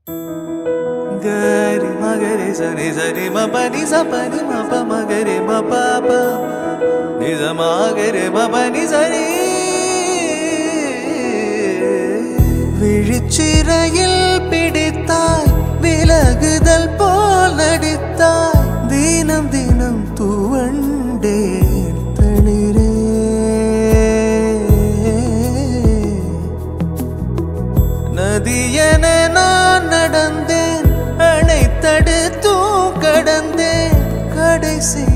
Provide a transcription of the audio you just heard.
Gari magare sani sani ma pani sa pani ma pa magare ma pa pa ni sa magare ma pani sani விழிச்சிறையில் பிடித்தாய் விலகுதல் போல் நடித்தாய் தினம் தினம் தூவண்டே தளிரே நதியென நான் நடந்தேன் அணைத்தடுத்தும் கடந்தேன் கடைசி